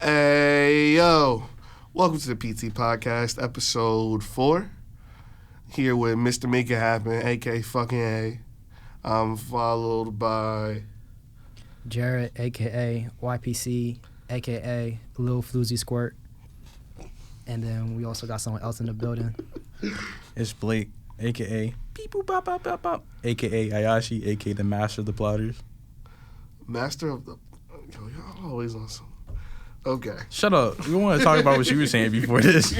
Hey, yo. Welcome to the PT Podcast, episode 4. Here with Mr. Make It Happen, a.k.a. fucking A. I'm followed by... Jared, a.k.a. YPC, a.k.a. Lil Floozy Squirt. And then we also got someone else in the building. It's Blake, a.k.a. Beep Boop Bop Bop Bop Bop, a.k.a. Ayashi, a.k.a. the Master of the Plotters. Master of the... Yo, y'all always on some... Okay. Shut up. We want to talk about what you were saying before this.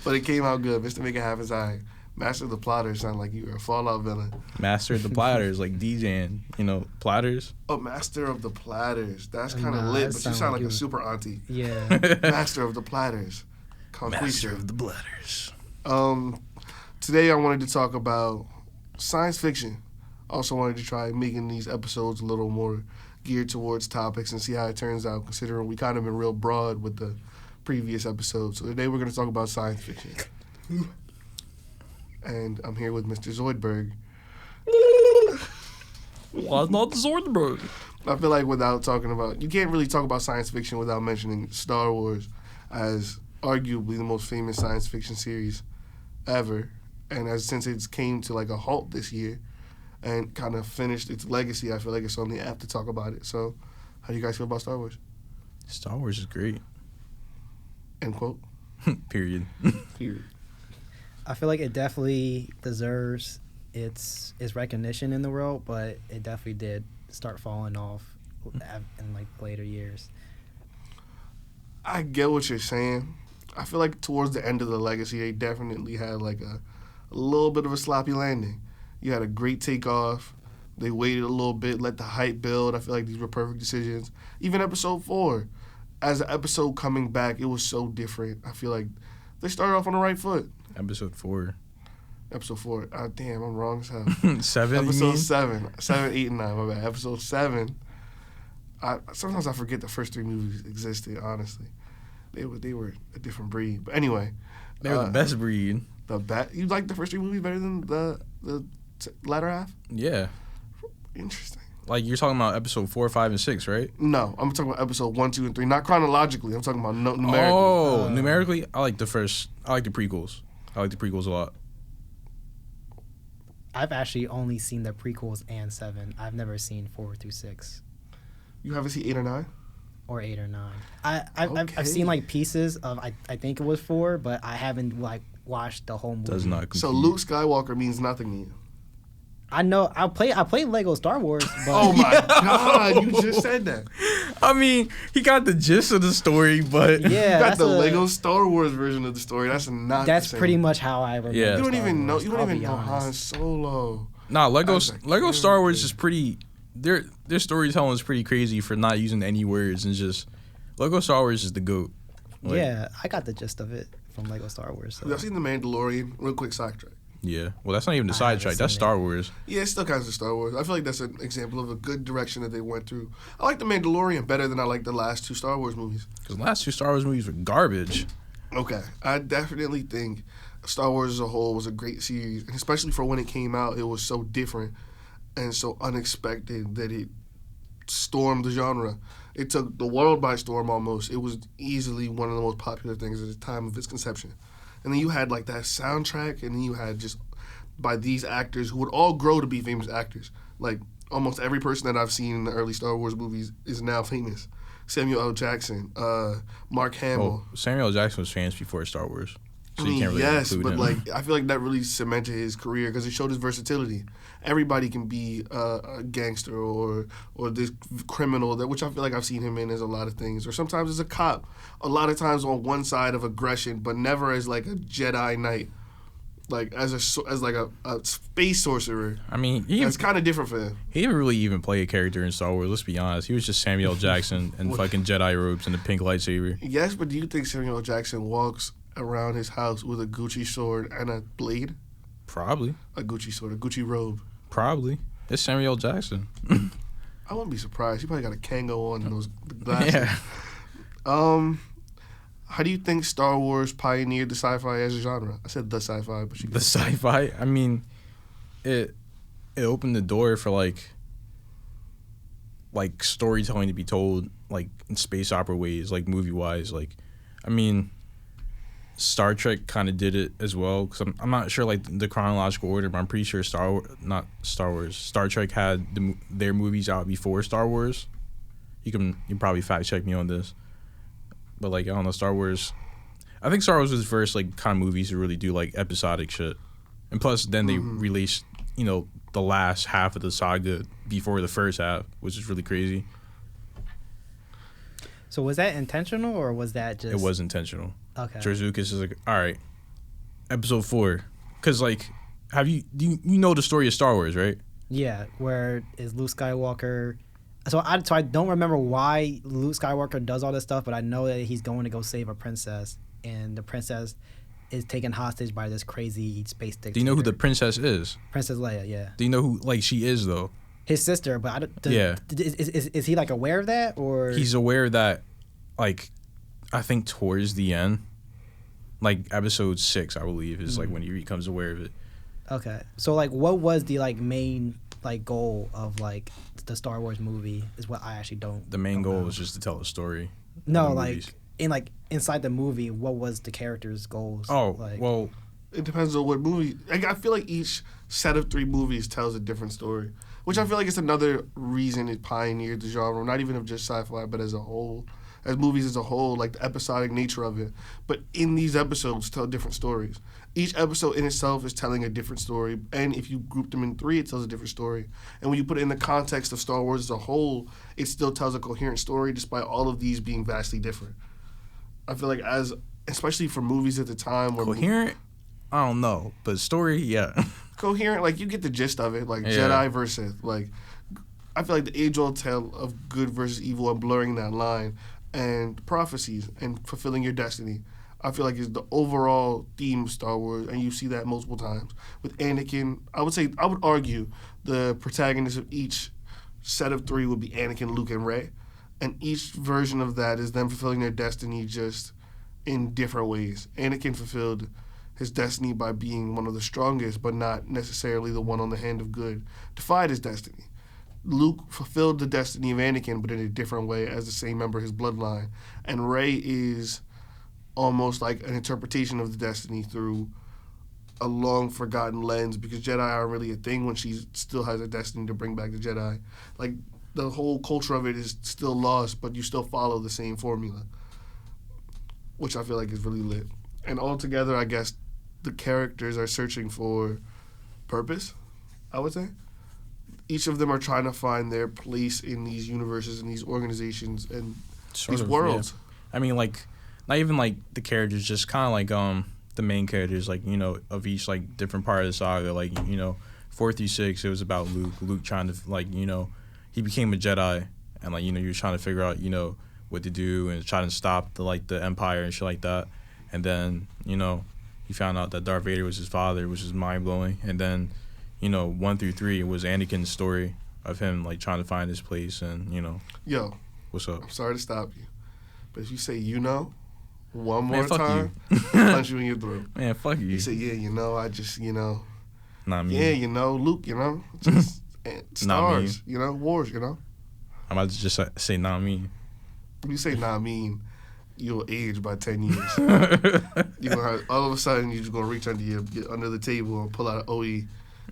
But it came out good. Mr. Make It Happen's alright. Master of the Plotters sound like you were a Fallout villain. Master of the Plotters, like DJing, platters. Oh, Master of the Platters. That's kind of lit, but you sound like a super auntie. Yeah. Master of the Platters. Master of the Platters. Today I wanted to talk about science fiction. Also wanted to try making these episodes a little more geared towards topics and see how it turns out, considering we kind of been real broad with the previous episodes. So today we're going to talk about science fiction. And I'm here with Mr. Zoidberg. Well, it's not Zoidberg. I feel like without talking about... You can't really talk about science fiction without mentioning Star Wars as arguably the most famous science fiction series ever. And since it's came to like a halt this year and kind of finished its legacy, I feel like it's only apt to talk about it. So how do you guys feel about Star Wars? Star Wars is great. End quote. Period. Period. I feel like it definitely deserves its recognition in the world, but it definitely did start falling off in like later years. I get what you're saying. I feel like towards the end of the legacy, they definitely had like a little bit of a sloppy landing. You had a great takeoff. They waited a little bit, let the hype build. I feel like these were perfect decisions. Even episode 4, as an episode coming back, it was so different. I feel like they started off on the right foot. Episode 4. Episode 4. Damn, I'm wrong as hell. 7, Episode 7. 7, 8, and 9, my bad. Episode 7. Sometimes I forget the first 3 movies existed, honestly. They were a different breed. But anyway. They were the best breed. You like the first 3 movies better than the latter half? Yeah. Interesting. Like, you're talking about episode 4, 5, and 6, right? No, I'm talking about episode 1, 2, and 3. Not chronologically. I'm talking about numerically. Oh, numerically? I like the prequels. I like the prequels a lot. I've actually only seen the prequels and 7. I've never seen 4 through 6. You haven't seen 8 or 9? Or 8 or 9. I've seen like pieces of I think it was 4, but I haven't like watched the whole movie. Does not compete. So Luke Skywalker means nothing to you. I know I play Lego Star Wars, but Oh my God, you just said that. I mean, he got the gist of the story, but yeah, You got the Lego Star Wars version of the story. That's not the same. pretty much how I remember. Yeah. You don't Star even know. Wars, You don't I'll even be know Han honest. Solo. nah, Lego Like, Star Wars is pretty. Their storytelling is pretty crazy for not using any words and just Lego Star Wars is the GOAT. Like, Yeah, I got the gist of it from Lego Star Wars. So. Y'all seen The Mandalorian? Real quick sidetrack. Yeah. Well, that's not even the I sidetrack. haven't That's seen Star it. Wars. Yeah, it still counts as Star Wars. I feel like that's an example of a good direction that they went through. I like The Mandalorian better than I like the last 2 Star Wars movies. Because the last 2 Star Wars movies were garbage. Okay. I definitely think Star Wars as a whole was a great series, and especially for when it came out, it was so different and so unexpected that it stormed the genre. It took the world by storm almost. It was easily one of the most popular things at the time of its conception. And then you had like that soundtrack, and then you had just by these actors who would all grow to be famous actors. Like almost every person that I've seen in the early Star Wars movies is now famous. Samuel L. Jackson, Mark Hamill. Well, Samuel L. Jackson was famous before Star Wars. So I you mean, can't really yes, include but him. like I feel like that really cemented his career because it showed his versatility. Everybody can be a gangster or this criminal, which I feel like I've seen him in as a lot of things, or sometimes as a cop. A lot of times on one side of aggression, but never as like a Jedi Knight, like as a space sorcerer. I mean, It's kind of different for him. he didn't really even play a character in Star Wars. Let's be honest. He was just Samuel L. Jackson and fucking Jedi robes and the pink lightsaber. Yes, but do you think Samuel L. Jackson walks around his house with a Gucci sword and a blade? Probably. A Gucci sword, a Gucci robe. Probably. It's Samuel L. Jackson. I wouldn't be surprised. He probably got a Kango on and those glasses. Yeah. How do you think Star Wars pioneered the sci-fi as a genre? I said the sci-fi, but The sci-fi, I mean, it opened the door for like like storytelling to be told like in space opera ways, like movie wise. Like, I mean, Star Trek kind of did it as well. Cause I'm not sure like the chronological order, but I'm pretty sure Star Trek had their movies out before Star Wars. You can probably fact check me on this, but like I don't know, Star Wars. I think Star Wars was the first like kind of movies to really do like episodic shit, and plus then they released the last half of the saga before the first half, which is really crazy. So was that intentional or was that just? It was intentional. Okay. George Lucas is like, all right, episode 4, because like, you know the story of Star Wars, right? Yeah, where is Luke Skywalker? So I don't remember why Luke Skywalker does all this stuff, but I know that he's going to go save a princess, and the princess is taken hostage by this crazy space dictator. Do you know who the princess is? Princess Leia, yeah. Do you know who like she is though? His sister, but I don't. Yeah. Is he like aware of that or? He's aware that, like, I think towards the end, like episode 6, I believe, is like when he becomes aware of it. Okay, so like, what was the like main like goal of like the Star Wars movie? Is what I actually don't. The main goal is just to tell a story. No, like inside the movie, what was the character's goals? Oh, like, well, It depends on what movie. Like, I feel like each set of 3 movies tells a different story, which I feel like it's another reason it pioneered the genre, not even of just sci-fi, but as a whole, as movies as a whole, like the episodic nature of it. But in these episodes, tell different stories. Each episode in itself is telling a different story, and if you group them in 3, it tells a different story. And when you put it in the context of Star Wars as a whole, it still tells a coherent story, despite all of these being vastly different. I feel like especially for movies at the time, where coherent. I don't know, but story, yeah. Coherent, like you get the gist of it, like Jedi versus Sith. Like, I feel like the age-old tale of good versus evil and blurring that line, and prophecies and fulfilling your destiny, I feel like is the overall theme of Star Wars, and you see that multiple times with Anakin. I would argue the protagonists of each set of 3 would be Anakin, Luke, and Rey, and each version of that is them fulfilling their destiny just in different ways. Anakin fulfilled his destiny by being one of the strongest, but not necessarily the one on the hand of good, defied his destiny. Luke fulfilled the destiny of Anakin, but in a different way as the same member of his bloodline. And Rey is almost like an interpretation of the destiny through a long-forgotten lens, because Jedi aren't really a thing when she still has a destiny to bring back the Jedi. Like, the whole culture of it is still lost, but you still follow the same formula, which I feel like is really lit. And altogether, I guess the characters are searching for purpose, I would say. Each of them are trying to find their place in these universes and these organizations and these worlds. Yeah. I mean, like, not even like the characters, just kind of like the main characters, like, of each like different part of the saga. Like, 4 through 6, it was about Luke trying to, like, he became a Jedi, and like, you're trying to figure out, what to do and try to stop the Empire and shit like that. And then, he found out that Darth Vader was his father, which is mind blowing. And then, 1 through 3 was Anakin's story of him like trying to find his place, and Yo, what's up? I'm sorry to stop you, but if you say one more fuck time, punch you in your throat. Man, fuck you. You say I just Not me. Yeah, Luke, just stars, me. Wars, I'm about to just say not me. You say not mean, you'll age by 10 years. You're gonna have, all of a sudden you're just gonna reach under the table and pull out an OE.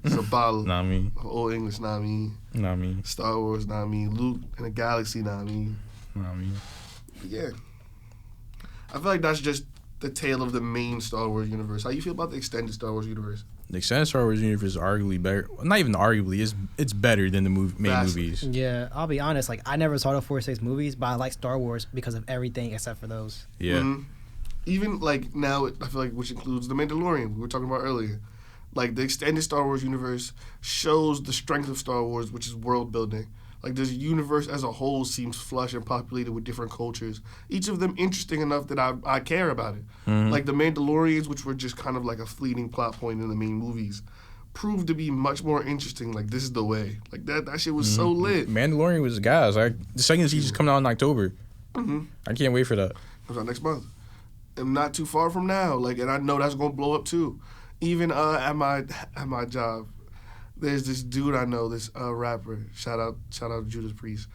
It's a bottle. Not me. Old English, not me. Not me. Star Wars, not me. Luke in a galaxy, not me. Not me. But yeah. I feel like that's just the tale of the main Star Wars universe. How you feel about the extended Star Wars universe? The extended Star Wars universe is arguably better. Not even arguably. It's better than the main movies. Yeah, I'll be honest. Like, I never saw the 4-6 movies, but I like Star Wars because of everything except for those. Yeah. Mm-hmm. Even like now, I feel like, which includes The Mandalorian we were talking about earlier. Like, the extended Star Wars universe shows the strength of Star Wars, which is world building. Like, this universe as a whole seems flush and populated with different cultures. Each of them interesting enough that I care about it. Mm-hmm. Like, the Mandalorians, which were just kind of like a fleeting plot point in the main movies, proved to be much more interesting. Like, this is the way. Like, that shit was so lit. Mandalorian was gas. The second season's coming out in October. Mm-hmm. I can't wait for that. Comes out next month. And not too far from now. Like, and I know that's going to blow up, too. Even at my job, there's this dude I know, this rapper. Shout out to Judas Priest.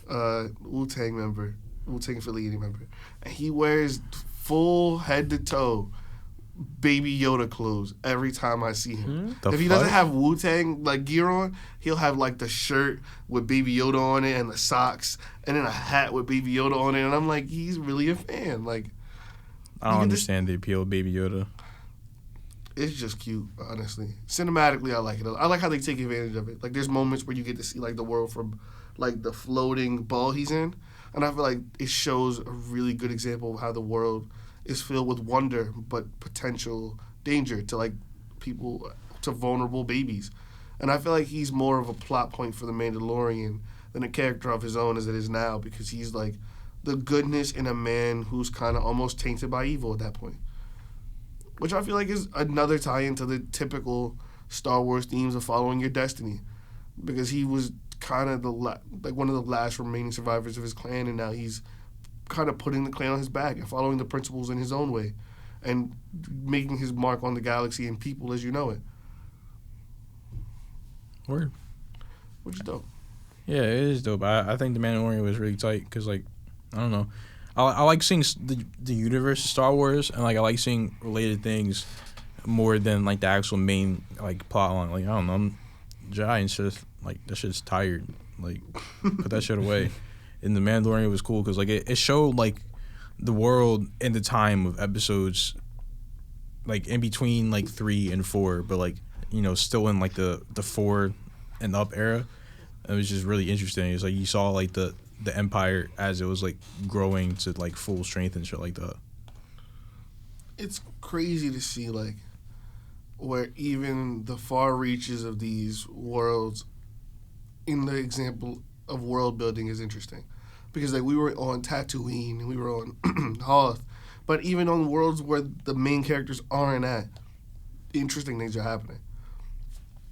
Wu-Tang affiliated member, and he wears full head to toe Baby Yoda clothes every time I see him. If he doesn't have Wu-Tang like gear on, he'll have like the shirt with Baby Yoda on it and the socks and then a hat with Baby Yoda on it, and I'm like, he's really a fan. Like, I don't understand the appeal of Baby Yoda. It's just cute, honestly. Cinematically, I like it. I like how they take advantage of it. Like, there's moments where you get to see like the world from like the floating ball he's in, and I feel like it shows a really good example of how the world is filled with wonder but potential danger to like people, to vulnerable babies. And I feel like he's more of a plot point for the Mandalorian than a character of his own as it is now, because he's like the goodness in a man who's kind of almost tainted by evil at that point. Which I feel like is another tie-in to the typical Star Wars themes of following your destiny, because he was kind of like one of the last remaining survivors of his clan, and now he's kind of putting the clan on his back and following the principles in his own way and making his mark on the galaxy and people as you know it. Word. Which is dope. Yeah, it is dope. I think The Mandalorian was really tight because, like, I don't know. I like seeing the universe of Star Wars, and, like, I like seeing related things more than, like, the actual main, like, plot line. Like, I don't know. I'm Jedi and shit. Like, that shit's tired. Like, put that shit away. And The Mandalorian was cool because, like, it showed, like, the world in the time of episodes, like, in between, like, 3 and 4, but, like, you know, still in, like, the 4 and up era. It was just really interesting. It's like you saw, like, the Empire as it was, like, growing to, like, full strength and shit like that. It's crazy to see, like, where even the far reaches of these worlds in the example of world building is interesting, because like we were on Tatooine and we were on Hoth, but even on worlds where the main characters aren't at, interesting things are happening,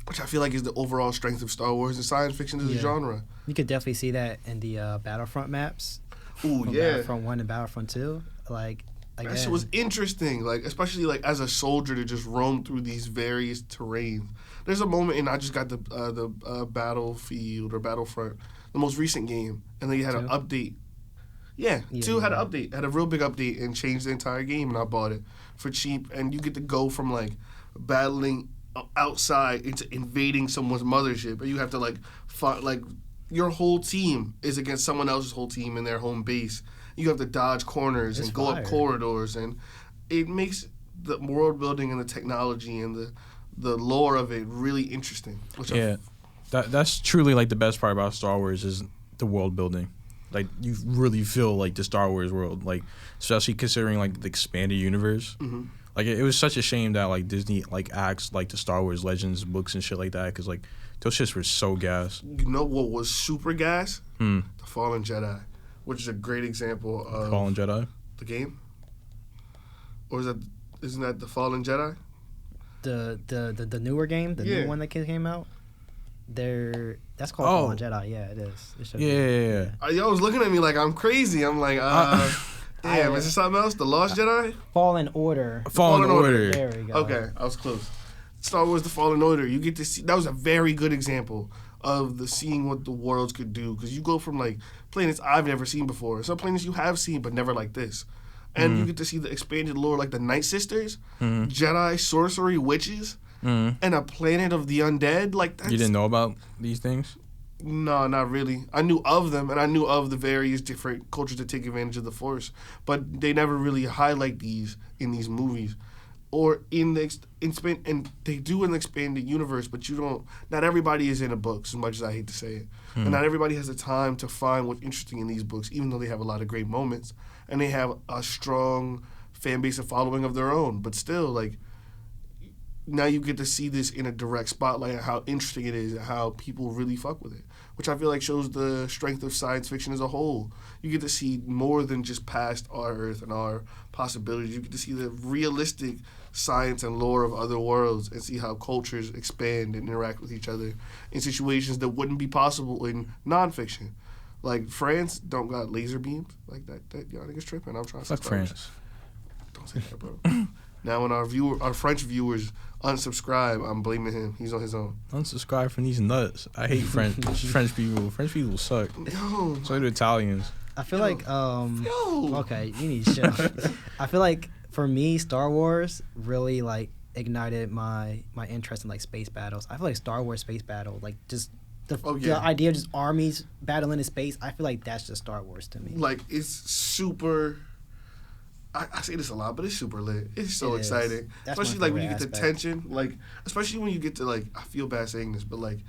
which I feel like is the overall strength of Star Wars and science fiction as a genre. You could definitely see that in the Battlefront maps. Ooh, yeah. Battlefront 1 and Battlefront 2. Like that shit was interesting, like, especially like as a soldier to just roam through these various terrains. There's a moment, and I just got the Battlefield or Battlefront, the most recent game, and then you had an update. Yeah, 2 had an update, had a real big update, and changed the entire game, and I bought it for cheap. And you get to go from like battling outside into invading someone's mothership, and you have to like fight, like your whole team is against someone else's whole team in their home base. You have to dodge corners and go up corridors, and it makes the world building and the technology and the lore of it really interesting. That's truly like the best part about Star Wars is the world building. Like you really feel like the Star Wars world, like especially considering like the expanded universe. Mm-hmm. Like it was such a shame that like Disney like axed like the Star Wars Legends books and shit like that, because like those shits were so gas. You know what was super gas? The Fallen Jedi, which is a great example of Fallen Jedi, the game. Or isn't that the Fallen Jedi? The newer game, the new one that came out. That's called Fallen Jedi. Yeah, it is. Yeah. Y'all was looking at me like I'm crazy. I'm like, damn, is it something else? The Lost Jedi? Fallen Order. Fallen Order. There we go. Okay, I was close. Star Wars: The Fallen Order. You get to see. That was a very good example of seeing what the worlds could do, because you go from like planets I've never seen before, some planets you have seen but never like this, and you get to see the expanded lore, like the Night Sisters, Jedi, sorcery, witches, and a planet of the undead. Like that's, you didn't know about these things? No, not really. I knew of them, and I knew of the various different cultures that take advantage of the Force, but they never really highlight these in these movies, or in the and they do in the expanded universe. But you don't. Not everybody is in a book, as much as I hate to say it, and not everybody has the time to find what's interesting in these books, even though they have a lot of great moments and they have a strong fan base and following of their own. But still, like, now you get to see this in a direct spotlight and how interesting it is and how people really fuck with it, which I feel like shows the strength of science fiction as a whole. You get to see more than just past our Earth and our possibilities. You get to see the realistic science and lore of other worlds and see how cultures expand and interact with each other in situations that wouldn't be possible in nonfiction. Like, France don't got laser beams like that. Y'all niggas tripping. I'm trying to fuck France. Don't say that, bro. Now when our French viewers unsubscribe, I'm blaming him. He's on his own. Unsubscribe from these nuts. I hate French people. French people suck. Yo. So do Italians. I feel like okay, you need to chill. I feel like for me, Star Wars really like ignited my interest in like space battles. I feel like Star Wars space battle, like just the idea of just armies battling in space. I feel like that's just Star Wars to me. Like it's super. I say this a lot, but it's super lit. It's so exciting, especially like when you get the tension. Like especially when you get to like, I feel bad saying this, but like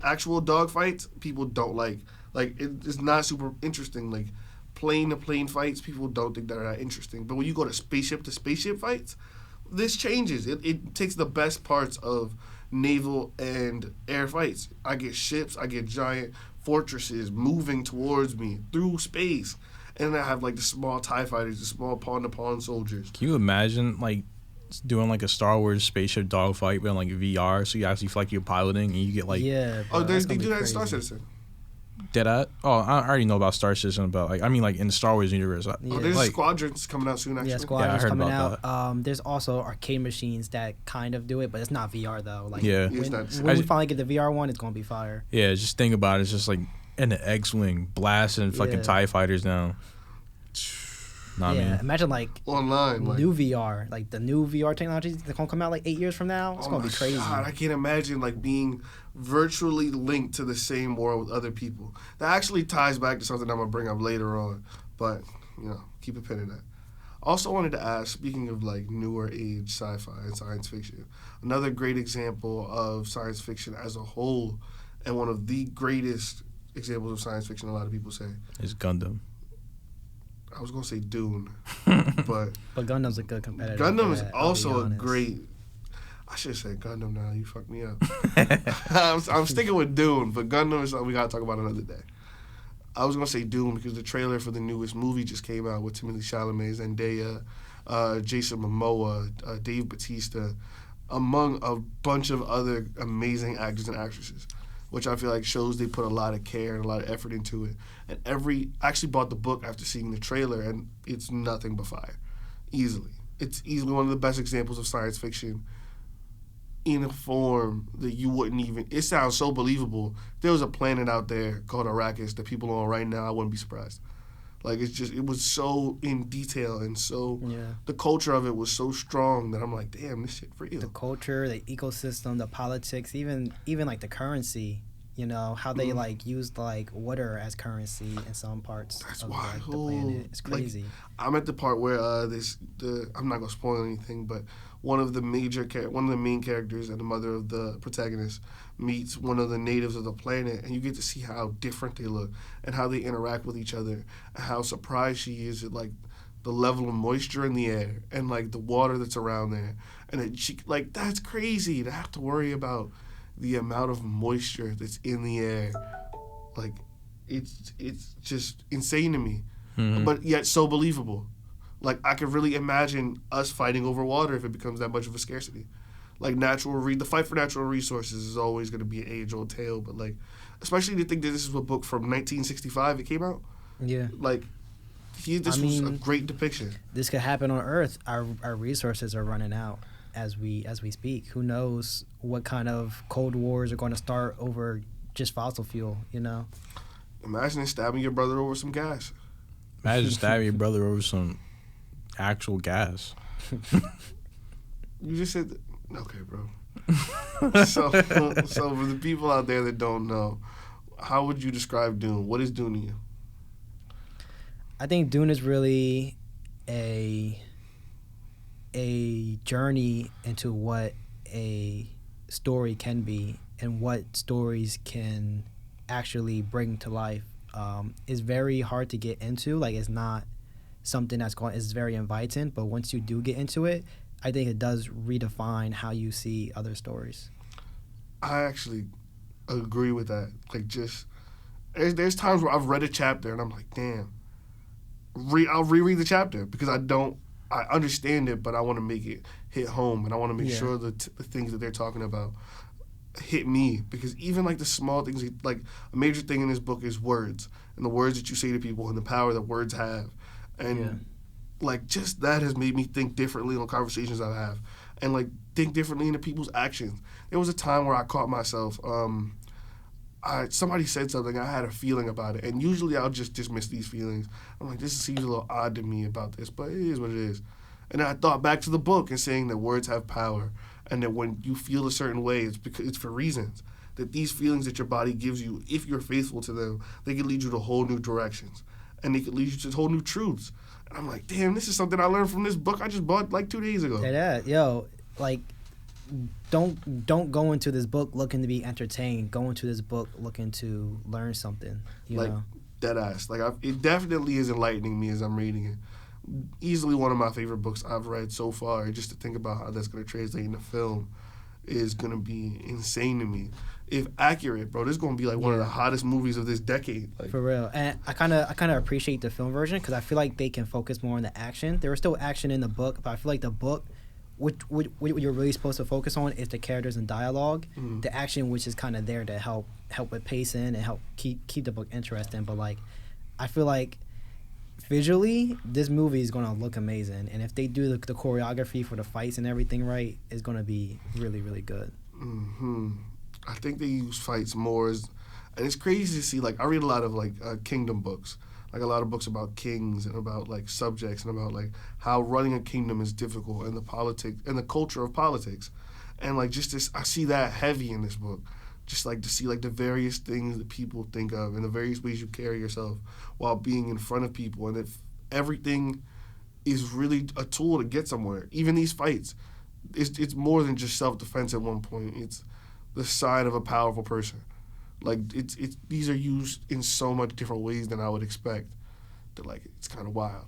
actual dogfights, people don't like. Like it's not super interesting. Like plane to plane fights, people don't think they're that interesting. But when you go to spaceship fights, this changes. It takes the best parts of naval and air fights. I get ships, I get giant fortresses moving towards me through space. And then I have like the small TIE fighters, the small pawn-to-pawn soldiers. Can you imagine like doing like a Star Wars spaceship dogfight but in like VR, so you actually feel like you're piloting and you get like they do that in Star Citizen. Did I? Oh, I already know about Star Citizen. About like like in the Star Wars universe. There's like, Squadrons coming out soon. Actually, yeah, Squadrons I heard coming about out. There's also arcade machines that kind of do it, but it's not VR though. Like when we finally get the VR one, it's gonna be fire. Yeah, just think about it. It's just like in the X-wing blasting fucking TIE fighters down. Imagine like online new VR, like the new VR technologies that's gonna come out like 8 years from now. It's gonna be crazy. God, I can't imagine like being virtually linked to the same world with other people. That actually ties back to something I'm gonna bring up later on, but keep a pin in that. Also wanted to ask, speaking of like newer age sci-fi and science fiction, another great example of science fiction as a whole, and one of the greatest examples of science fiction a lot of people say is Gundam. I was gonna say Dune, but Gundam's a good competitor. Gundam is also a great. I should have said Gundam now. You fucked me up. I'm sticking with Dune, but Gundam is something we gotta talk about another day. I was gonna say Dune because the trailer for the newest movie just came out with Timothée Chalamet, Zendaya, Jason Momoa, Dave Bautista, among a bunch of other amazing actors and actresses, which I feel like shows they put a lot of care and a lot of effort into it. And I actually bought the book after seeing the trailer, and it's nothing but fire. Easily. It's easily one of the best examples of science fiction in a form that you wouldn't even... It sounds so believable. If there was a planet out there called Arrakis that people are on right now, I wouldn't be surprised. Like, it was so in detail and so... Yeah. The culture of it was so strong that I'm like, damn, this shit real. The culture, the ecosystem, the politics, even like the currency, how they like use like water as currency in some parts of like, the planet. It's crazy. Like, I'm at the part where I'm not gonna spoil anything, but one of the main characters and the mother of the protagonist meets one of the natives of the planet, and you get to see how different they look and how they interact with each other, and how surprised she is at like the level of moisture in the air and like the water that's around there, and she like that's crazy to have to worry about the amount of moisture that's in the air. Like it's just insane to me, but yet so believable. Like I could really imagine us fighting over water if it becomes that much of a scarcity. Like the fight for natural resources is always going to be an age-old tale, but like, especially to think that this is a book from 1965 it came out. Yeah. Like, this was a great depiction. This could happen on Earth. Our resources are running out as we speak. Who knows what kind of Cold Wars are going to start over just fossil fuel? Imagine stabbing your brother over some gas. Imagine stabbing your brother over some actual gas. You just said that. Okay, bro. So for the people out there that don't know, how would you describe Dune? What is Dune to you? I think Dune is really a journey into what a story can be and what stories can actually bring to life. It's very hard to get into. Like, it's not something it's very inviting, but once you do get into it, I think it does redefine how you see other stories. I actually agree with that. Like, just there's times where I've read a chapter and I'm like, damn. I'll reread the chapter because I understand it, but I want to make it hit home, and I want to make sure the things that they're talking about hit me, because even like the small things, like a major thing in this book is words, and the words that you say to people and the power that words have. And like just that has made me think differently on conversations I have, and like think differently into people's actions. There was a time where I caught myself. Somebody said something, I had a feeling about it, and usually I'll just dismiss these feelings. I'm like, this seems a little odd to me about this, but it is what it is. And then I thought back to the book and saying that words have power, and that when you feel a certain way, it's because it's for reasons. That these feelings that your body gives you, if you're faithful to them, they can lead you to whole new directions, and they can lead you to whole new truths. And I'm like, damn, this is something I learned from this book I just bought like 2 days ago. Say that, yo, like, don't go into this book looking to be entertained. Go into this book looking to learn something. You like, know, dead ass. Like, it definitely is enlightening me as I'm reading it. Easily one of my favorite books I've read so far. And just to think about how that's going to translate into film is going to be insane to me. If accurate, bro, this is going to be like one of the hottest movies of this decade. Like, for real. And I kind of appreciate the film version because I feel like they can focus more on the action. There was still action in the book, but I feel like the book, what you're really supposed to focus on is the characters and dialogue. Mm. The action, which is kind of there to help with pacing and help keep the book interesting. But like, I feel like visually, this movie is gonna look amazing, and if they do the choreography for the fights and everything right, it's gonna be really, really good. Mm-hmm. I think they use fights more as, and it's crazy to see. Like, I read a lot of like kingdom books, like a lot of books about kings and about like subjects and about like how running a kingdom is difficult and the politics and the culture of politics, and like just this, I see that heavy in this book. Just like to see like the various things that people think of and the various ways you carry yourself while being in front of people, and if everything is really a tool to get somewhere. Even these fights, it's more than just self-defense at one point. It's the sign of a powerful person. Like it's these are used in so much different ways than I would expect. That like it's kind of wild.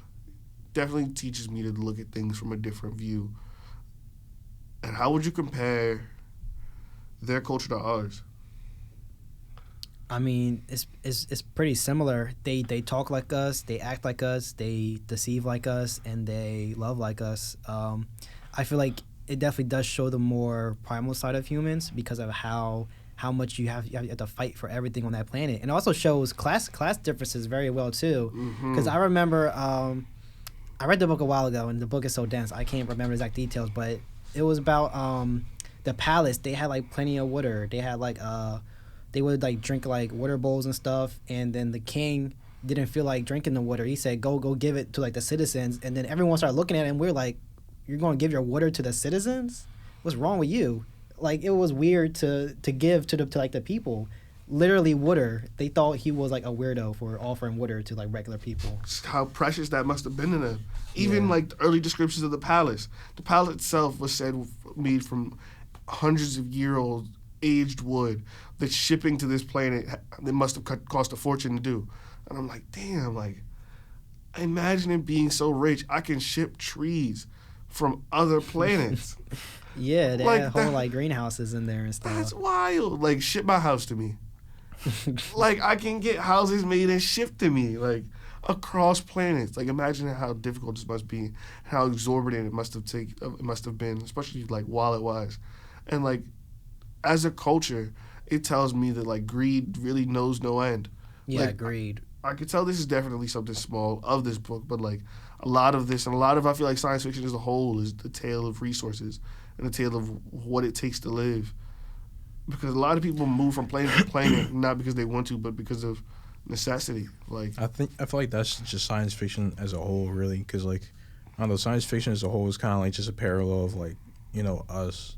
Definitely teaches me to look at things from a different view. And how would you compare their culture to ours? I mean, it's pretty similar. They talk like us, they act like us, they deceive like us, and they love like us. I feel like it definitely does show the more primal side of humans because of how much you have to fight for everything on that planet, and it also shows class differences very well too. Because I remember I read the book a while ago, and the book is so dense I can't remember exact details, but it was about the palace. They had like plenty of water. They had like they would like drink like water bowls and stuff, and then the king didn't feel like drinking the water. He said go give it to like the citizens, and then everyone started looking at it and we're like, you're going to give your water to the citizens? What's wrong with you? Like, it was weird to give to like the people. Literally water. They thought he was like a weirdo for offering water to like regular people. How precious that must have been to them. Even like the early descriptions of the palace. The palace itself was said made from hundreds of year old aged wood that shipping to this planet that must have cost a fortune to do. And I'm like, damn, like, imagine it being so rich. I can ship trees from other planets. Yeah, they like had whole like greenhouses in there and stuff. That's wild. Like, ship my house to me. Like, I can get houses made and shipped to me, like, across planets. Like, imagine how difficult this must be, how exorbitant it must have been, especially like wallet wise. And like, as a culture, it tells me that like greed really knows no end. Yeah, like, greed. I could tell this is definitely something small of this book, but like a lot of this and a lot of I feel like science fiction as a whole is the tale of resources and the tale of what it takes to live. Because a lot of people move from planet to planet not because they want to, but because of necessity. Like, I feel like that's just science fiction as a whole, really, because like I don't know, science fiction as a whole is kind of like just a parallel of like, you know, us,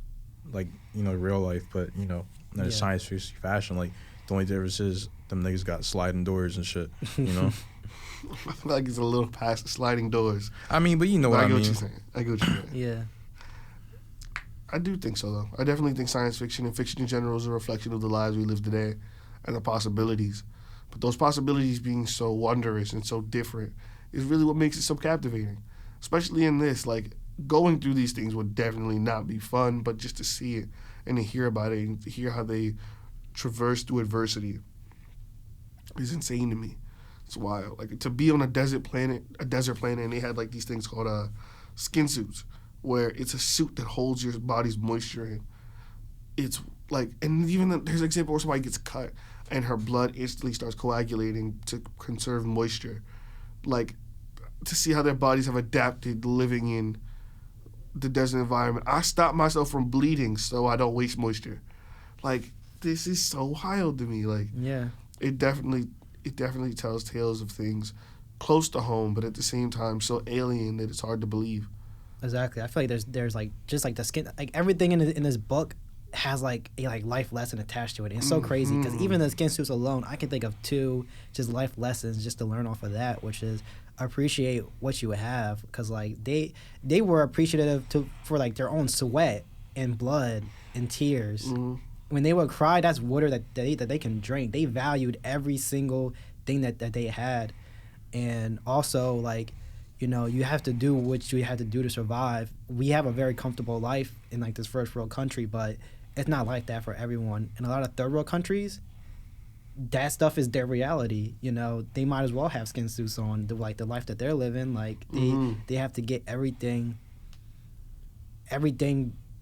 like, you know, real life, but you know, in a science fiction fashion. Like, the only difference is them niggas got sliding doors and shit, you know. I feel like it's a little past sliding doors. I mean, but you know what I mean. What you're saying. I get what you're saying. Yeah. I do think so, though. I definitely think science fiction and fiction in general is a reflection of the lives we live today and the possibilities. But those possibilities being so wondrous and so different is really what makes it so captivating. Especially in this, like, going through these things would definitely not be fun, but just to see it and to hear about it and to hear how they traverse through adversity is insane to me. It's wild. Like, to be on a desert planet, and they had, like, these things called skin suits, where it's a suit that holds your body's moisture in. It's like, and even there's an example where somebody gets cut and her blood instantly starts coagulating to conserve moisture. Like, to see how their bodies have adapted living in the desert environment. I stop myself from bleeding so I don't waste moisture. Like, this is so wild to me. Like, Yeah. it definitely tells tales of things close to home, but at the same time so alien that it's hard to believe. Exactly. I feel like there's like just like the skin, like everything in this book has like a life lesson attached to it. And it's so crazy because even the skin suits alone, I can think of 2 just life lessons just to learn off of that, which is appreciate what you have, because like they were appreciative for like their own sweat and blood and tears. When they would cry, that's water that they can drink. They valued every single thing that they had. And also, like, you know, you have to do what you have to do to survive. We have a very comfortable life in like this first world country, but it's not like that for everyone. In a lot of third world countries, that stuff is their reality. You know, they might as well have skin suits on, the life that they're living. Like they have to get everything.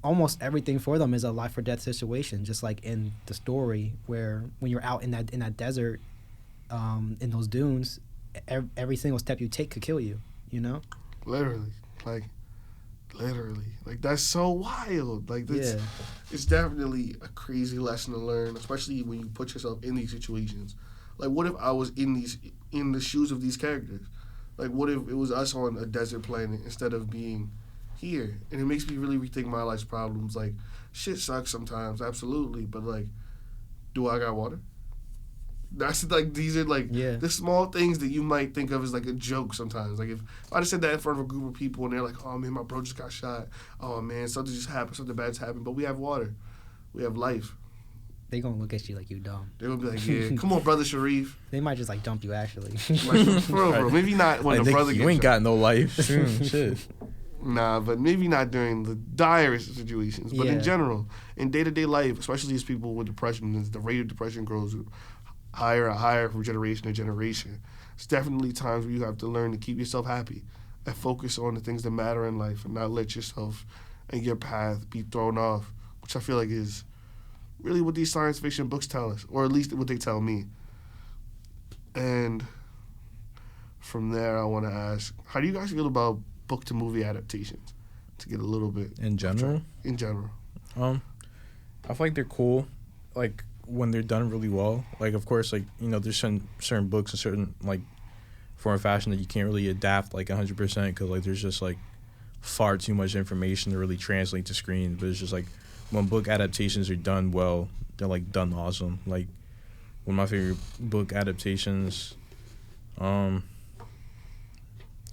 Almost everything for them is a life or death situation. Just like in the story, where when you're out in that desert, in those dunes, every single step you take could kill you. You know, literally, like that's so wild. Like it's definitely a crazy lesson to learn, especially when you put yourself in these situations. Like, what if I was in the shoes of these characters? Like, what if it was us on a desert planet instead of being here? And it makes me really rethink my life's problems. Like, shit sucks sometimes, absolutely, but like, do I got water? That's like, these are like the small things that you might think of as like a joke sometimes. Like, if I'd have said that in front of a group of people and they're like, oh man, my bro just got shot. Oh man, something just happened, something bad's happened. But we have water. We have life. They gonna look at you like you dumb. They're gonna be like, yeah, come on, brother Sharif. They might just like dump you actually. Like, for real, bro. Maybe not when the brother gets you ain't shot. got no life. Shit. Nah, but maybe not during the direst situations. But in general, in day-to-day life, especially as people with depression, as the rate of depression grows higher and higher from generation to generation, it's definitely times where you have to learn to keep yourself happy and focus on the things that matter in life and not let yourself and your path be thrown off, which I feel like is really what these science fiction books tell us, or at least what they tell me. And from there, I want to ask, how do you guys feel about book-to-movie adaptations? To get a little bit... In general? In general. I feel like they're cool, like, when they're done really well. Like, of course, like, you know, there's certain books and certain, like, form and fashion that you can't really adapt, like, 100% because, like, there's just, like, far too much information to really translate to screen. But it's just, like, when book adaptations are done well, they're, like, done awesome. Like, one of my favorite book adaptations, I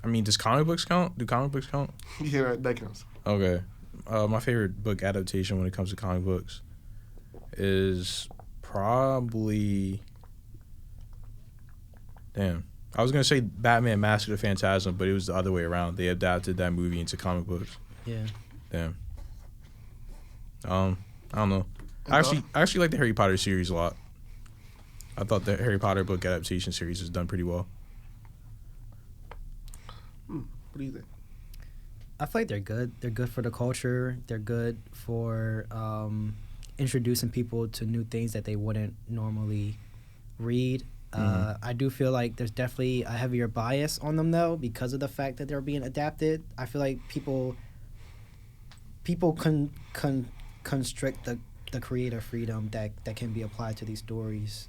mean, does comic books count? Do comic books count? Yeah, that counts. Okay. My favorite book adaptation when it comes to comic books is probably... Damn. I was going to say Batman Mask of the Phantasm, but it was the other way around. They adapted that movie into comic books. Yeah. Damn. I don't know. I actually like the Harry Potter series a lot. I thought the Harry Potter book adaptation series was done pretty well. What do you think? I feel like they're good. They're good for the culture. They're good for introducing people to new things that they wouldn't normally read. I do feel like there's definitely a heavier bias on them, though, because of the fact that they're being adapted. I feel like people constrict the creative freedom that can be applied to these stories.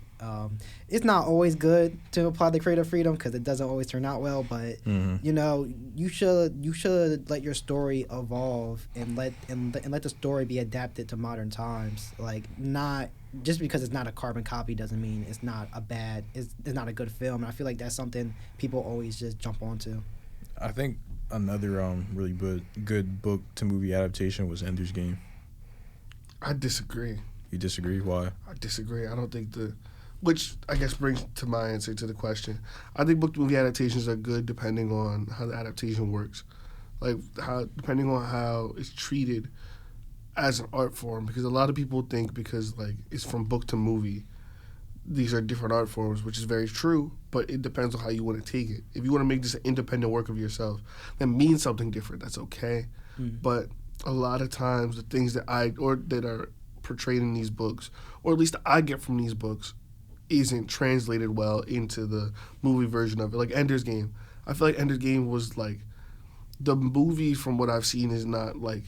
It's not always good to apply the creative freedom because it doesn't always turn out well, but you know, you should let your story evolve and let the story be adapted to modern times. Like, not just because it's not a carbon copy doesn't mean it's not a good film. And I feel like that's something people always just jump onto. I think another really good book to movie adaptation was Ender's Game. I disagree. You disagree? Why? I disagree. I don't think which I guess brings to my answer to the question. I think book-to-movie adaptations are good depending on how the adaptation works. Like, depending on how it's treated as an art form. Because a lot of people think because, like, it's from book to movie, these are different art forms, which is very true, but it depends on how you want to take it. If you want to make this an independent work of yourself, that means something different. That's okay. But a lot of times the things that are portrayed in these books, or at least I get from these books, isn't translated well into the movie version of it. Like Ender's Game, I feel like Ender's Game was like the movie from what I've seen is not like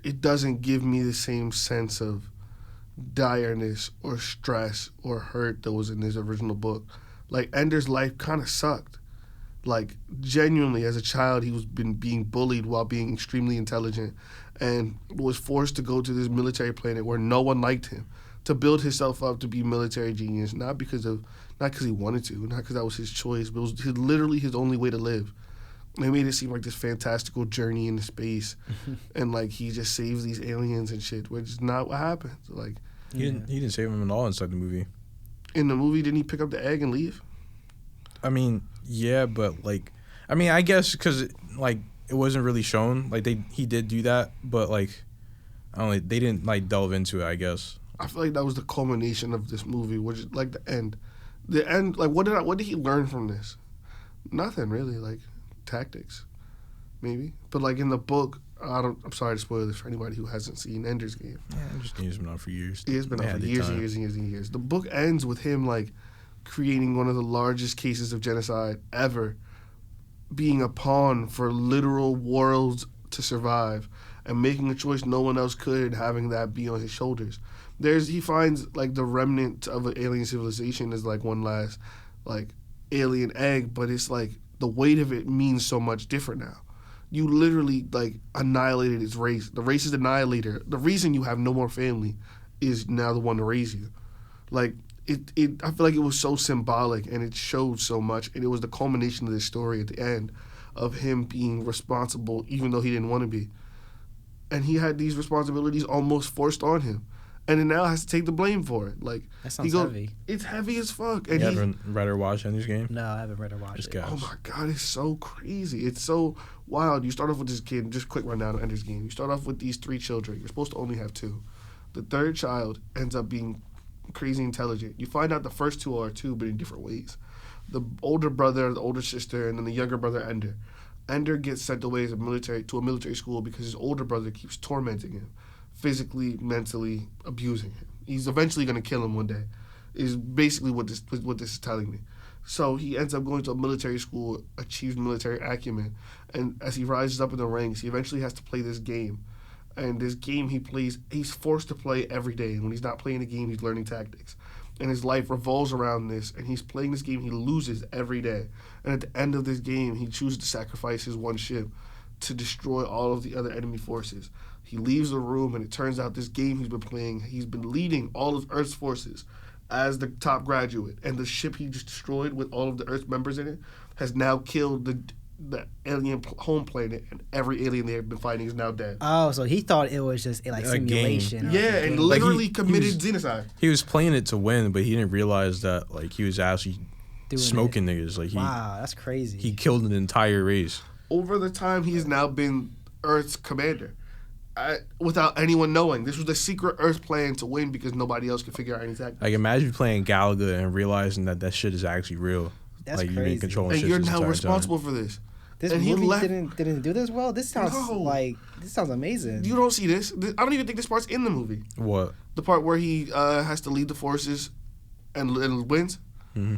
it doesn't give me the same sense of direness or stress or hurt that was in his original book. Like Ender's life kind of sucked. Like genuinely, as a child, he was been being bullied while being extremely intelligent, and was forced to go to this military planet where no one liked him, to build himself up to be military genius, not because he wanted to, not because that was his choice, but it was literally his only way to live. They made it seem like this fantastical journey into space, and like he just saves these aliens and shit, which is not what happened. Like he didn't save him at all inside the movie. In the movie, didn't he pick up the egg and leave? I mean, yeah, but like, I mean, I guess because like it wasn't really shown. Like he did do that, but like, I don't know, they didn't like delve into it. I guess. I feel like that was the culmination of this movie, which is like the end. The end, like what did he learn from this? Nothing really, like tactics, maybe. But like in the book, I'm sorry to spoil this for anybody who hasn't seen Ender's Game. Yeah, Ender's Game's been out for years. It's been out for years and years and years and years. The book ends with him like creating one of the largest cases of genocide ever, being a pawn for literal worlds to survive, and making a choice no one else could, and having that be on his shoulders. He finds like the remnant of an alien civilization is like one last like alien egg, but it's like the weight of it means so much different now. You literally like annihilated its race. The race is annihilator. The reason you have no more family is now the one to raise you. Like I feel like it was so symbolic, and it showed so much, and it was the culmination of this story at the end of him being responsible even though he didn't want to be. And he had these responsibilities almost forced on him, and then now has to take the blame for it. Like that sounds heavy. It's heavy as fuck. And you haven't read or watched Ender's Game? No, I haven't read or watched it. Oh my god, it's so crazy. It's so wild. You start off with this kid. Just quick rundown of Ender's Game. You start off with these 3 children. You're supposed to only have 2. The third child ends up being crazy intelligent. You find out the first 2 are 2, but in different ways. The older brother, the older sister, and then the younger brother, Ender. Ender gets sent away to a military school because his older brother keeps tormenting him, physically, mentally abusing him. He's eventually going to kill him one day, is basically what this is telling me. So he ends up going to a military school, achieves military acumen, and as he rises up in the ranks, he eventually has to play this game. And this game he plays, he's forced to play every day. And when he's not playing the game, he's learning tactics. And his life revolves around this. And he's playing this game he loses every day. And at the end of this game, he chooses to sacrifice his one ship to destroy all of the other enemy forces. He leaves the room, and it turns out this game he's been playing, he's been leading all of Earth's forces as the top graduate. And the ship he just destroyed with all of the Earth members in it has now killed the alien home planet, and every alien they have been fighting is now dead. Oh, so he thought it was just a simulation. Yeah, and literally committed genocide. He was playing it to win, but he didn't realize that like he was actually smoking niggas. Like wow, that's crazy. He killed an entire race. Over the time, he's now been Earth's commander. Without anyone knowing. This was a secret Earth plan to win because nobody else could figure out any tactics. Like imagine playing Galaga and realizing that shit is actually real. That's like crazy. you've been controlling and shit you're this now entire responsible time. for this. This and movie didn't do this well. This sounds this sounds amazing. You don't see this. I don't even think this part's in the movie. What? The part where he has to lead the forces and wins. Mm-hmm.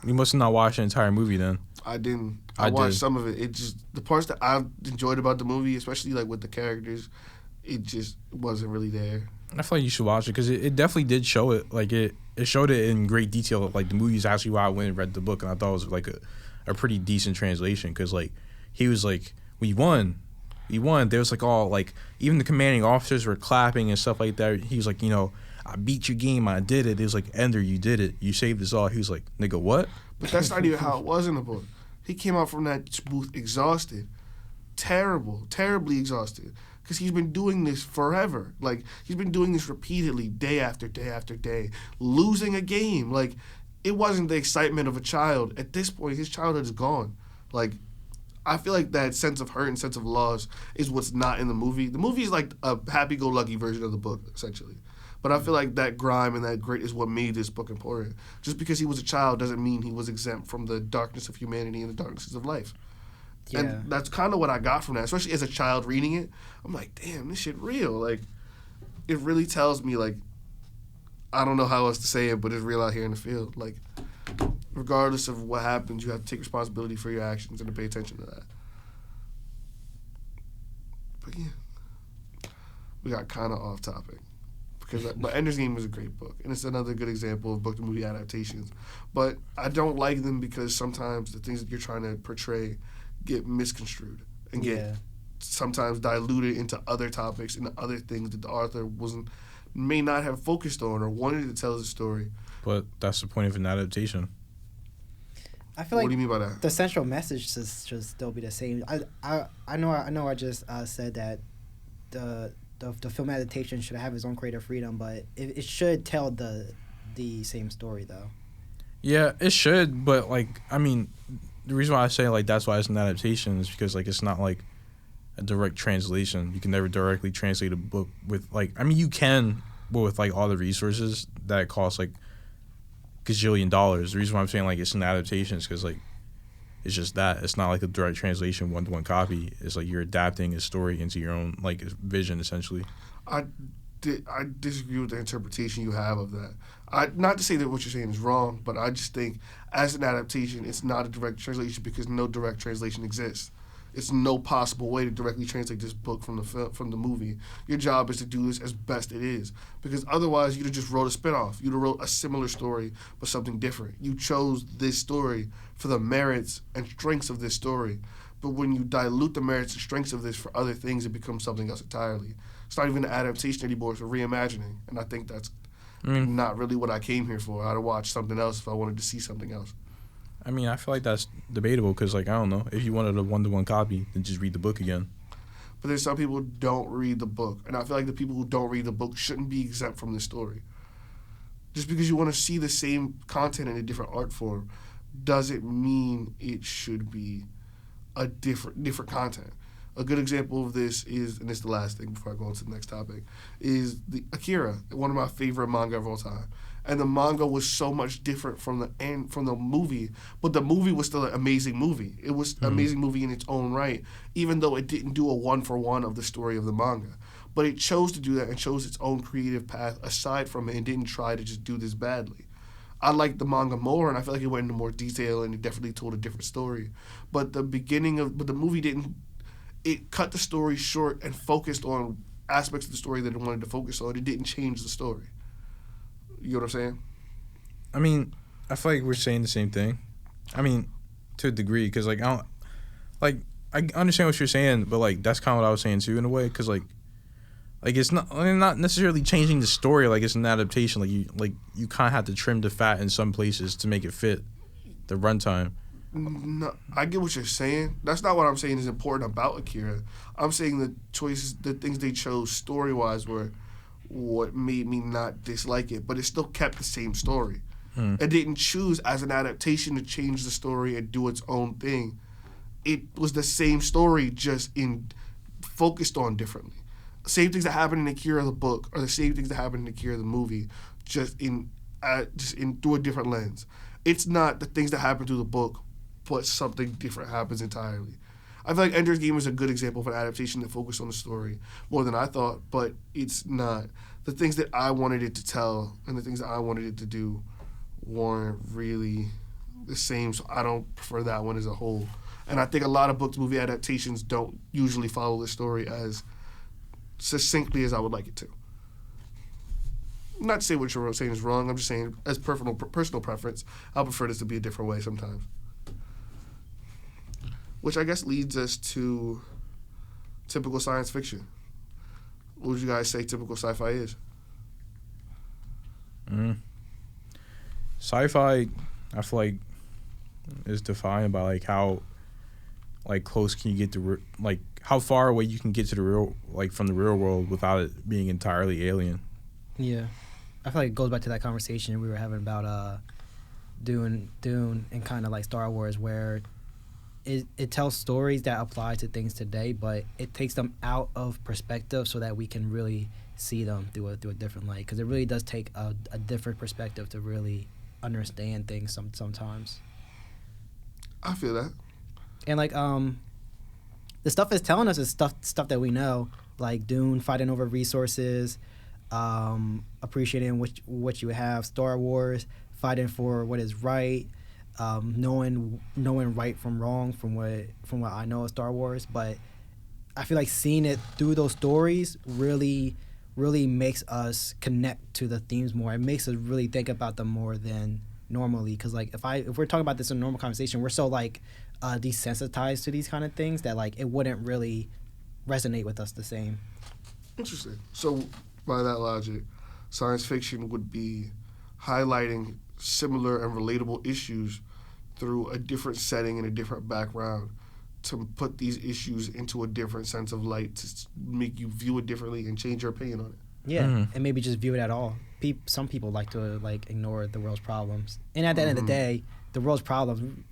You must have not watched the entire movie then. I didn't. I watched some of it. It just the parts that I enjoyed about the movie, especially like with the characters, it just wasn't really there. I feel like you should watch it because it definitely did show it. Like it showed it in great detail. Like the movie's actually why I went and read the book, and I thought it was like a pretty decent translation because like he was like, we won. There was like all like even the commanding officers were clapping and stuff like that. He was like, I beat your game. I did it. It was like, Ender, you did it. You saved us all. He was like, nigga, what? But that's not even how it was in the book. He came out from that booth exhausted. Terribly exhausted. Because he's been doing this forever. Like, he's been doing this repeatedly, day after day after day. Losing a game. Like, it wasn't the excitement of a child. At this point, his childhood is gone. Like, I feel like that sense of hurt and sense of loss is what's not in the movie. The movie is like a happy-go-lucky version of the book, essentially. But I feel like that grime and that grit is what made this book important. Just because he was a child doesn't mean he was exempt from the darkness of humanity and the darknesses of life. Yeah. And that's kind of what I got from that, especially as a child reading it. I'm like, damn, this shit real. Like, it really tells me, like, I don't know how else to say it, but it's real out here in the field. Like, regardless of what happens, you have to take responsibility for your actions and to pay attention to that. But yeah, we got kind of off topic. But Ender's Game is a great book, and it's another good example of book-to-movie adaptations. But I don't like them because sometimes the things that you're trying to portray get misconstrued and get sometimes diluted into other topics and other things that the author may not have focused on or wanted to tell as a story. But that's the point of an adaptation. I feel like what do you mean by that? The central message should still be the same. I know I just said that the film adaptation should have its own creative freedom, but it should tell the same story though. Yeah, it should, but like I mean, the reason why I say like that's why it's an adaptation is because like it's not like a direct translation. You can never directly translate a book with like I mean you can, but with like all the resources that cost like gajillion dollars. The reason why I'm saying like it's an adaptation is because like it's just that it's not like a direct translation one-to-one copy. It's like you're adapting a story into your own like vision essentially. I disagree with the interpretation you have of that. Not to say that what you're saying is wrong, but I just think as an adaptation, it's not a direct translation because no direct translation exists. It's no possible way to directly translate this book from the movie. Your job is to do this as best it is, because otherwise you'd have just wrote a spinoff. You'd have wrote a similar story but something different. You chose this story for the merits and strengths of this story, but when you dilute the merits and strengths of this for other things, it becomes something else entirely. It's not even an adaptation anymore; it's a reimagining, and I think that's not really what I came here for. I'd watch something else if I wanted to see something else. I mean, I feel like that's debatable because, like, I don't know. If you wanted a one-to-one copy, then just read the book again. But there's some people who don't read the book, and I feel like the people who don't read the book shouldn't be exempt from this story. Just because you want to see the same content in a different art form doesn't mean it should be a different content. A good example of this is, and this is the last thing before I go on to the next topic, is the Akira, one of my favorite manga of all time. And the manga was so much different from the movie, but the movie was still an amazing movie. It was an amazing movie in its own right, even though it didn't do a one-for-one of the story of the manga. But it chose to do that and chose its own creative path aside from it and didn't try to just do this badly. I liked the manga more, and I feel like it went into more detail and it definitely told a different story. But the movie didn't. It cut the story short and focused on aspects of the story that it wanted to focus on. It didn't change the story. You know what I'm saying? I mean, I feel like we're saying the same thing. I mean, to a degree, because like I understand what you're saying, but like that's kind of what I was saying too in a way, because like it's not necessarily changing the story. Like it's an adaptation. Like you kind of have to trim the fat in some places to make it fit the runtime. No, I get what you're saying. That's not what I'm saying is important about Akira. I'm saying the choices, the things they chose story-wise were what made me not dislike it, but it still kept the same story. It didn't choose as an adaptation to change the story and do its own thing. It was the same story, just focused on differently. Same things that happened in Akira the book are the same things that happened in Akira the movie, just through a different lens. It's not the things that happen through the book, but something different happens entirely. I feel like Ender's Game is a good example of an adaptation that focused on the story more than I thought, but it's not. The things that I wanted it to tell and the things that I wanted it to do weren't really the same, so I don't prefer that one as a whole. And I think a lot of book-to-movie adaptations don't usually follow the story as succinctly as I would like it to. Not to say what you're saying is wrong, I'm just saying as personal preference, I prefer this to be a different way sometimes. Which I guess leads us to typical science fiction. What would you guys say typical sci-fi is? Sci-fi, I feel like, is defined by like how like close can you get to like how far away you can get to the real, like from the real world without it being entirely alien. Yeah, I feel like it goes back to that conversation we were having about Dune and kind of like Star Wars, where it tells stories that apply to things today, but it takes them out of perspective so that we can really see them through a different light. Because it really does take a different perspective to really understand things sometimes. I feel that. And like the stuff it's telling us is stuff that we know, like Dune fighting over resources, appreciating what you have, Star Wars fighting for what is right, knowing right from wrong from what I know of Star Wars, but I feel like seeing it through those stories really makes us connect to the themes more. It makes us really think about them more than normally. Because like if we're talking about this in a normal conversation, we're so like desensitized to these kind of things that like it wouldn't really resonate with us the same. Interesting. So by that logic, science fiction would be highlighting similar and relatable issues through a different setting and a different background to put these issues into a different sense of light to make you view it differently and change your opinion on it. Yeah, and maybe just view it at all. Some people like to like ignore the world's problems, and at the end of the day, the world's problems,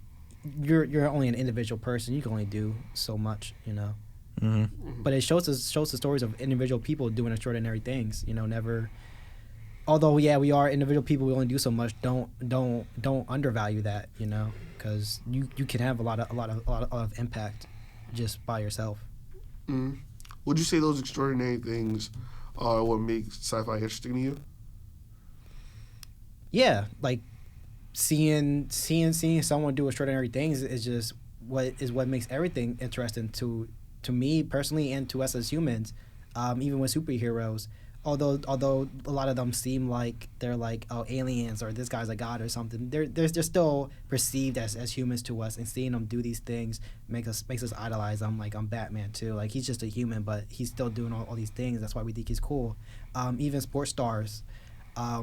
you're only an individual person. You can only do so much, you know. But it shows the stories of individual people doing extraordinary things. You know, never. Although yeah, we are individual people, we only do so much. Don't undervalue that, you know, because you can have a lot of impact just by yourself. Would you say those extraordinary things are what makes sci-fi interesting to you? Yeah, like seeing someone do extraordinary things is just what makes everything interesting to me personally and to us as humans. Even with superheroes. Although a lot of them seem like they're like aliens or this guy's a god or something, they're still perceived as humans to us, and seeing them do these things makes us idolize them. Like I'm Batman too, like he's just a human, but he's still doing all these things. That's why we think he's cool. Even sports stars,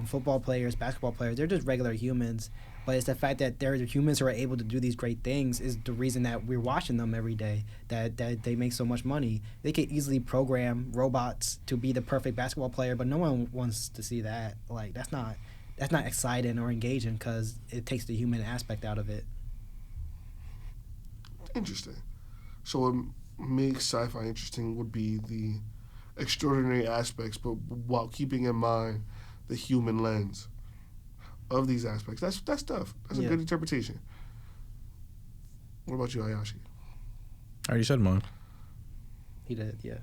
football players, basketball players, they're just regular humans. But it's the fact that they're humans who are able to do these great things is the reason that we're watching them every day, that they make so much money. They could easily program robots to be the perfect basketball player, but no one wants to see that. Like, that's not exciting or engaging because it takes the human aspect out of it. Interesting. So what makes sci-fi interesting would be the extraordinary aspects, but while keeping in mind the human lens of these aspects. That's tough. That's a good interpretation. What about you, Ayashi? I already said mine. He did, yeah.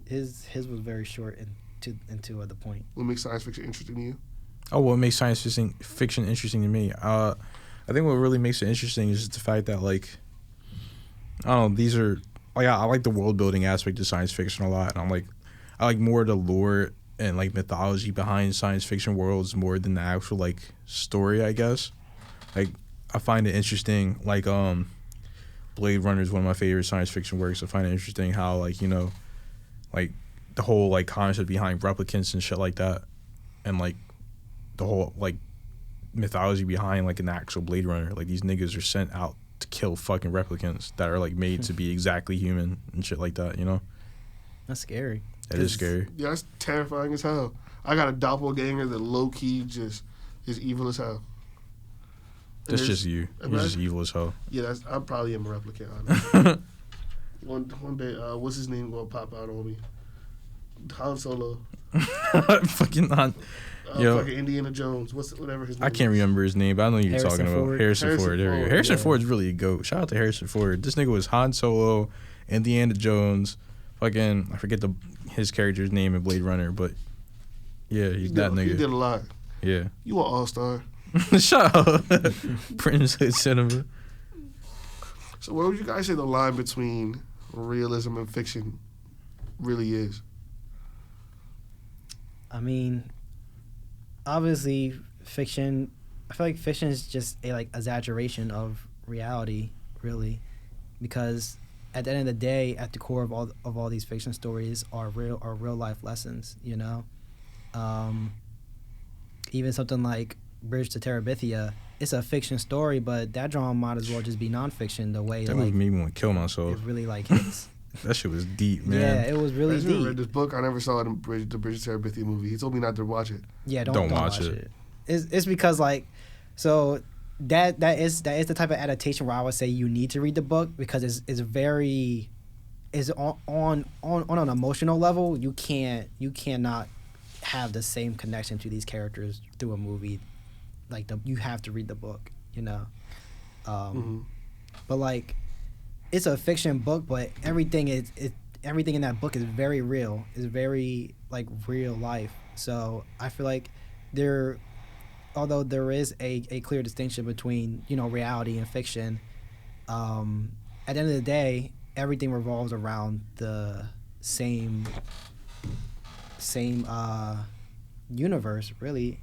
His was very short and to the point. What makes science fiction interesting to you? Oh, what makes science fiction interesting to me? I think what really makes it interesting is just the fact that, like, I don't know, these are, like, I like the world building aspect of science fiction a lot. And I like more the lore and like mythology behind science fiction worlds more than the actual like story, I guess. Like I find it interesting, like Blade Runner is one of my favorite science fiction works. I find it interesting how like, you know, like the whole like concept behind replicants and shit like that, and like the whole like mythology behind like an actual Blade Runner. Like these niggas are sent out to kill fucking replicants that are like made to be exactly human and shit like that, you know? That's scary. That is scary. Yeah, that's terrifying as hell. I got a doppelganger that low-key just is evil as hell. That's just you. You're just evil as hell. Yeah, I probably am a replicant, honestly. one day, what's his name gonna pop out on me? Han Solo. Fucking Han. Fucking Indiana Jones. Whatever his name I can't remember his name, but I know you're talking about. Harrison Ford. There you go. Harrison Ford's really a goat. Shout out to Harrison Ford. This nigga was Han Solo, Indiana Jones. Fucking, I forget his character's name in Blade Runner, but yeah, he's that nigga. He did a lot. Yeah. You an all-star. Shut up. Prince Hood Cinema. So what would you guys say the line between realism and fiction really is? I mean, obviously, fiction, I feel like fiction is just a like exaggeration of reality, really, because at the end of the day, at the core of all these fiction stories are real life lessons, you know. Even something like Bridge to Terabithia, it's a fiction story, but that drama might as well just be nonfiction. The way that like, made me want to kill myself. It really like hits. That shit was deep, man. Yeah, it was really deep. I read this book. I never saw the Bridge to Terabithia movie. He told me not to watch it. Yeah, don't watch it. It's because like, so that is the type of adaptation where I would say you need to read the book because it's on an emotional level. You cannot have the same connection to these characters through a movie. Like you have to read the book, you know. But like, it's a fiction book, but everything in that book is very real. It's very like real life. So I feel like although there is a clear distinction between reality and fiction, at the end of the day, everything revolves around the same universe, really.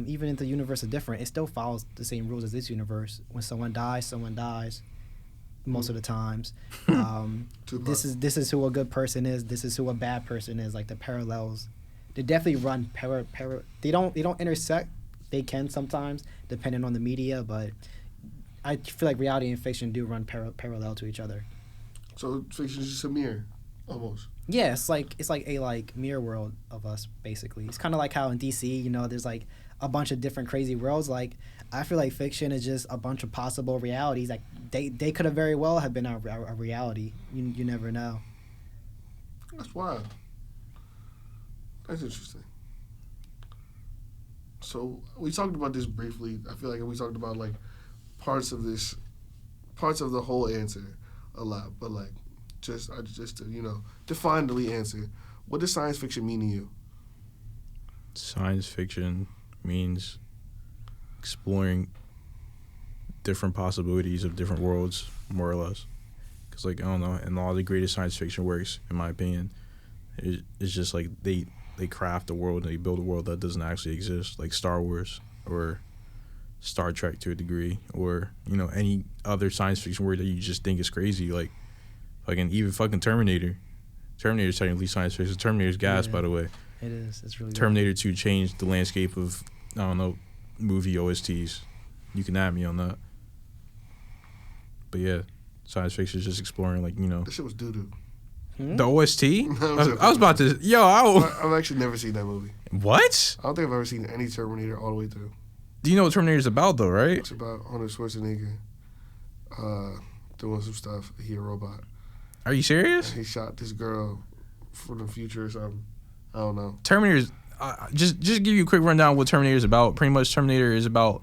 Even if the universe is different, it still follows the same rules as this universe. When someone dies most of the times. This is who a good person is. This is who a bad person is. Like the parallels, they definitely run they don't intersect. They can sometimes, depending on the media, but I feel like reality and fiction do run parallel to each other. So fiction is just a mirror, almost. Yeah, it's like a mirror world of us, basically. It's kind of like how in DC, there's like a bunch of different crazy worlds. Like I feel like fiction is just a bunch of possible realities. Like they could have very well have been a reality. You never know. That's wild. That's interesting. So we talked about this briefly. I feel like we talked about like parts of the whole answer a lot, but like just to define the answer. What does science fiction mean to you? Science fiction means exploring different possibilities of different worlds, more or less. Because like I don't know, and all the greatest science fiction works, in my opinion, it's just like they craft a world and they build a world that doesn't actually exist, like Star Wars or Star Trek to a degree, or any other science fiction world that you just think is crazy, like even fucking Terminator. Terminator's technically science fiction. Terminator's gas, by the way. It is. It's really Terminator 2 changed the landscape of movie OSTs. You can add me on that. But yeah, science fiction is just exploring That shit was doo doo. The OST? I was about to... I've actually never seen that movie. What? I don't think I've ever seen any Terminator all the way through. Do you know what Terminator's about, though, right? It's about Arnold Schwarzenegger doing some stuff. He a robot. Are you serious? He shot this girl from the future or something. I don't know. Terminator's... just give you a quick rundown of what Terminator is about. Pretty much Terminator is about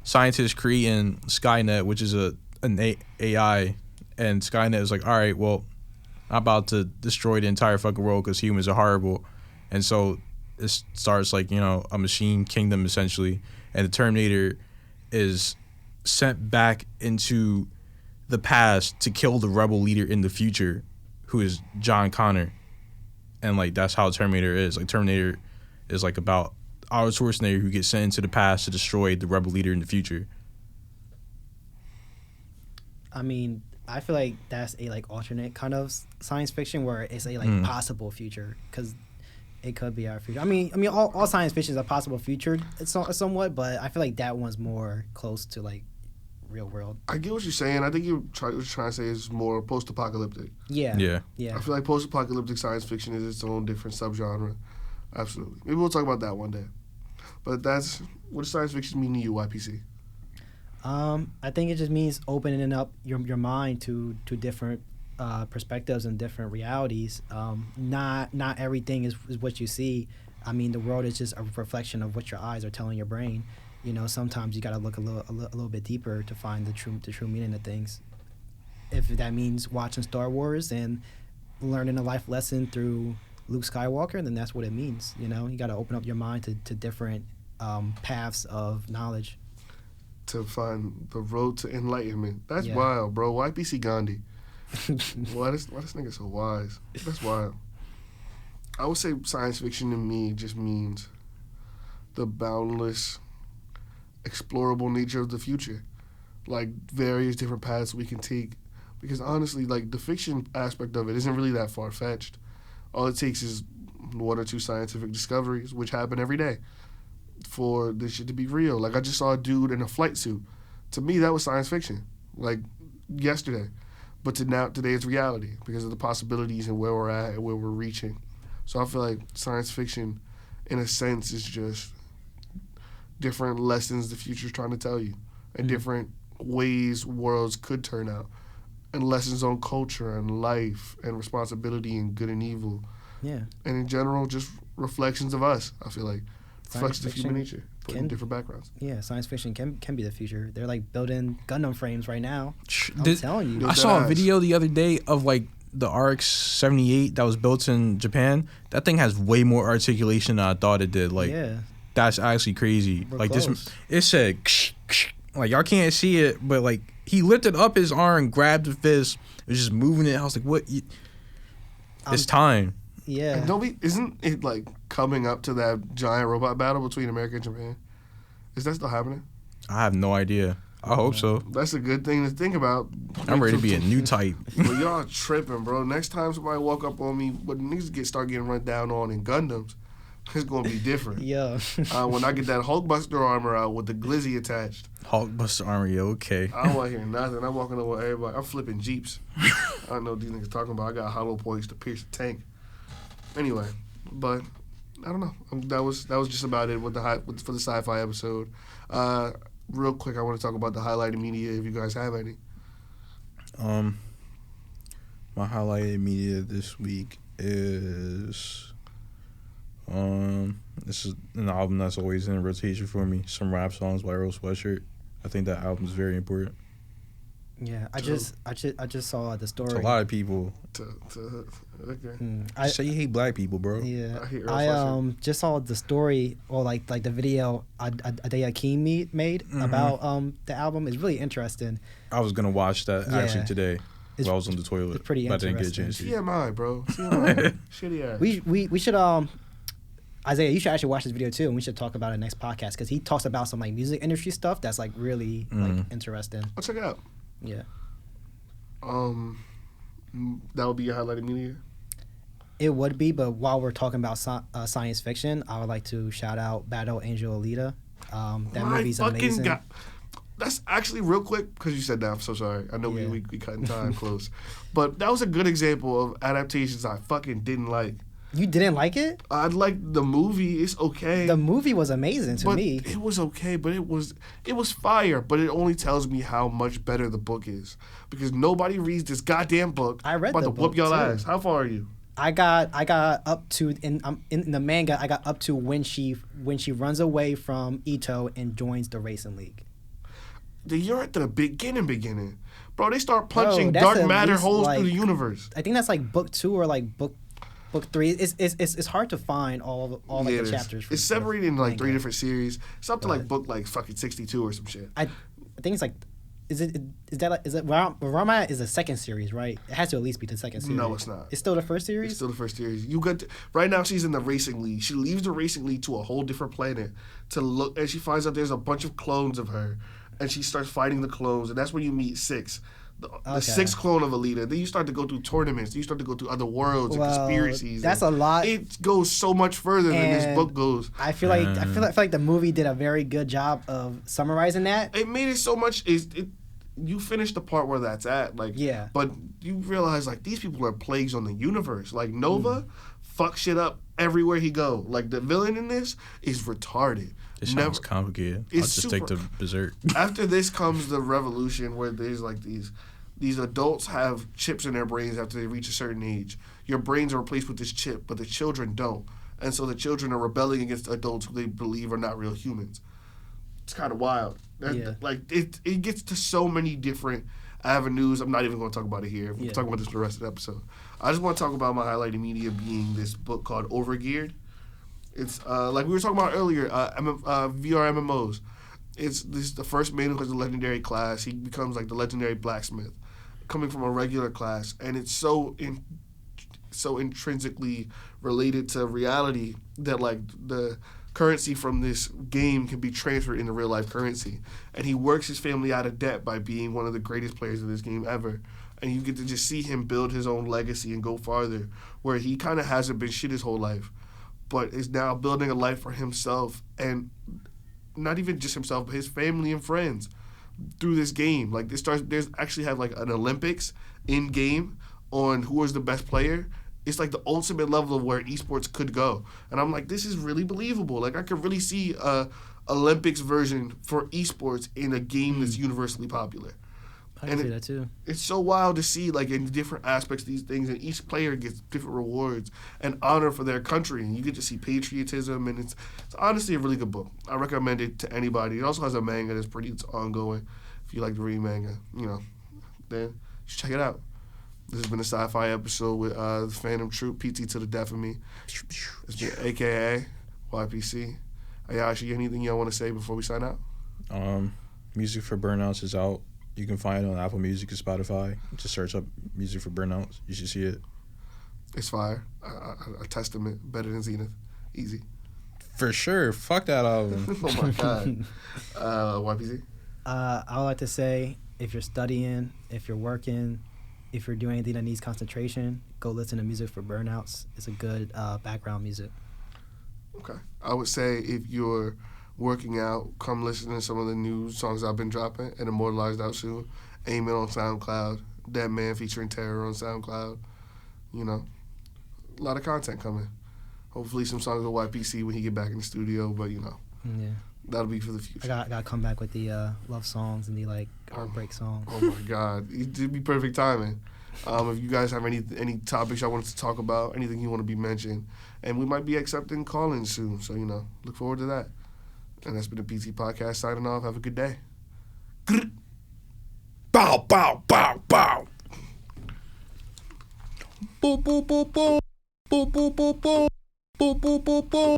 scientists creating Skynet, which is an AI. And Skynet is like, all right, well... I'm about to destroy the entire fucking world because humans are horrible. And so it starts like, a machine kingdom essentially. And the Terminator is sent back into the past to kill the rebel leader in the future, who is John Connor. And like that's how Terminator is. Like Terminator is like about Arnold Schwarzenegger who gets sent into the past to destroy the rebel leader in the future. I mean, I feel like that's a like alternate kind of science fiction where it's a like possible future, because it could be our future. I mean, all science fiction is a possible future, somewhat, but I feel like that one's more close to like real world. I get what you're saying. I think what you're trying to say is more post-apocalyptic. Yeah. I feel like post-apocalyptic science fiction is its own different subgenre. Absolutely. Maybe we'll talk about that one day. But what does science fiction mean to you, YPC? I think it just means opening up your mind to different perspectives and different realities. Not everything is what you see. I mean, the world is just a reflection of what your eyes are telling your brain. Sometimes you got to look a little bit deeper to find the true meaning of things. If that means watching Star Wars and learning a life lesson through Luke Skywalker, then that's what it means. You got to open up your mind to different paths of knowledge. To find the road to enlightenment. That's Yeah. wild, bro. YPC Gandhi. Why this nigga so wise? That's wild. I would say science fiction to me just means the boundless, explorable nature of the future. Like various different paths we can take. Because honestly, like the fiction aspect of it isn't really that far-fetched. All it takes is one or two scientific discoveries, which happen every day, for this shit to be real. Like I just saw a dude in a flight suit. To me, that was science fiction. Like yesterday, but today it's reality because of the possibilities and where we're at and where we're reaching. So I feel like science fiction, in a sense, is just different lessons the future's trying to tell you, and different ways worlds could turn out, and lessons on culture and life and responsibility and good and evil. Yeah. And in general, just reflections of us. I feel like. Science Reflections of human nature, put in different backgrounds. Yeah, science fiction can be the future. They're like building Gundam frames right now. I'm telling you. I saw a video the other day of like the RX-78 that was built in Japan. That thing has way more articulation than I thought it did. Like, yeah. That's actually crazy. We're like close. this, it said like y'all can't see it, but like he lifted up his arm, grabbed the fist, was just moving it. I was like, what? It's time. Yeah. And isn't it like coming up to that giant robot battle between America and Japan? Is that still happening? I have no idea. I hope so. That's a good thing to think about. I'm ready to be a new type. But y'all tripping, bro. Next time somebody walk up on me, but niggas start getting run down on in Gundams, it's gonna be different. Yeah. When I get that Hulkbuster armor out with the glizzy attached, Hulkbuster armor, yeah, okay. I don't want to hear nothing. I'm walking over everybody. I'm flipping Jeeps. I don't know what these niggas talking about. I got hollow points to pierce the tank. Anyway, but I don't know. That was just about it for the sci-fi episode. Real quick, I want to talk about the highlighted media if you guys have any. My highlighted media this week is this is an album that's always in rotation for me. Some rap songs by Earl Sweatshirt. I think that album is very important. Yeah, I just saw the story. To a lot of people. Okay. Say you hate black people, bro. Yeah, I hear Earl I Sweatshirt. just saw the story or like the video Ade Akeem made about the album. It's really interesting. I was gonna watch that actually Yeah. today while I was on the toilet. It's pretty but I didn't get a interesting. chance to. TMI, bro. TMI. Shitty ass. We should Isaiah, you should actually watch this video too, and we should talk about it next podcast because he talks about some like music industry stuff that's like really like interesting. I'll check it out. Yeah, That would be your highlighted media. it would be. But while we're talking about science fiction, I would like to shout out Battle Angel Alita. That My movie's fucking amazing. God. That's actually real quick because you said that. I'm so sorry. I know Yeah. we cutting time close, but that was a good example of adaptations I fucking didn't like. You didn't like it? I liked the movie. It's okay. The movie was amazing to but me. it was okay, but it was fire. But it only tells me how much better the book is because nobody reads this goddamn book. I read about the to whoop book, y'all too. ass. How far are you? I got up to in the manga. I got up to when she runs away from Ito and joins the racing league. You're at the beginning, bro. They start punching that's dark at matter least, holes like- through the universe. I think that's like book 2 or like book 3. It's hard to find all like Yeah, the it is. chapters. for- It's separated in like 3 manga. different series. It's up to like But- book like fucking 62 or some shit. I think it's like. Is that where I'm at is the second series, right? It has to at least be the second series. No, it's not. It's still the first series. It's still the first series. Right now she's in the racing league. She leaves the racing league to a whole different planet to look, and she finds out there's a bunch of clones of her, and she starts fighting the clones, and that's when you meet Six. The Okay. sixth clone of Alita. Then you start to go through tournaments. You start to go through other worlds and Well, conspiracies. that's and a lot. It goes so much further than this And book goes. I feel like the movie did a very good job of summarizing that. It made it so much. You finish the part where that's at, like, Yeah. But you realize like these people are plagues on the universe. Like Nova, fuck shit up everywhere he go. Like the villain in this is retarded. It sounds complicated. I'll It's just take super- to Berserk. After this comes the revolution where there's like these adults have chips in their brains after they reach a certain age. Your brains are replaced with this chip, but the children don't. And so the children are rebelling against adults who they believe are not real humans. It's kind of wild. Yeah. Like it gets to so many different avenues. I'm not even going to talk about it here. We'll Yeah. talk about this for the rest of the episode. I just want to talk about my highlighted media being this book called Overgeared. It's like we were talking about earlier, VR MMOs. This is the first man who has a legendary class. He becomes like the legendary blacksmith, coming from a regular class, and it's so intrinsically related to reality that like the currency from this game can be transferred into real life currency. And he works his family out of debt by being one of the greatest players of this game ever. And you get to just see him build his own legacy and go farther, where he kind of hasn't been shit his whole life, but is now building a life for himself, and not even just himself, but his family and friends through this game. Like there's actually have like an Olympics in game on who is the best player. It's like the ultimate level of where esports could go. And I'm like, this is really believable. Like I could really see a Olympics version for esports in a game that's universally popular. I can see that too. It's so wild to see, like, in different aspects of these things, and each player gets different rewards and honor for their country, and you get to see patriotism, and it's honestly a really good book. I recommend it to anybody. It also has a manga it's ongoing. If you like to read manga, then you should check it out. This has been a sci-fi episode with the Phantom Troop, PT to the death of me. It's been AKA YPC. Ayashi, anything y'all want to say before we sign out? Music for Burnouts is out. You can find it on Apple Music and Spotify. Just search up Music for Burnouts. You should see it. It's fire. A testament. Better than Zenith. Easy. For sure. Fuck that album. Oh my God. YPC? I would like to say, if you're studying, if you're working, if you're doing anything that needs concentration, go listen to Music for Burnouts. It's a good background music. Okay. I would say if you're working out, come listen to some of the new songs I've been dropping and immortalized out soon. Aim It on SoundCloud. Dead Man featuring Terror on SoundCloud. You know, a lot of content coming. Hopefully some songs with YPC when he get back in the studio, but you know, Yeah. That'll be for the future. I got to come back with the love songs and the like heartbreak songs. Oh my God, it'd be perfect timing. If you guys have any topics y'all want us to talk about, anything you want to be mentioned, and we might be accepting call-ins soon. So you know, look forward to that. And that's been the PT Podcast signing off. Have a good day. Bow, bow, bow, bow. Boop, boop, boop, boop. Boop, boop, boop, boop. Boop, boop, boop, boop.